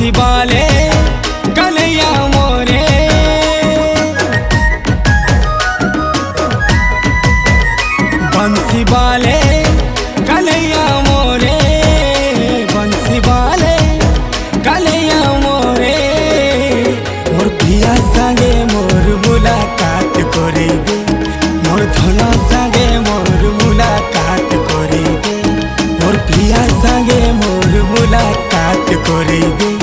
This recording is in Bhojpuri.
बंसी वाले कन्हैया मोरे, बंसी वाले कन्हैया मोरे, बंसी वाले कन्हैया मोरे। मोर पिया संगे मोर मुलाकात करेबे, मोर धना संगे मोर मुलाकात करेबे, मोर पिया संगे मोर मुलाकात करेबे।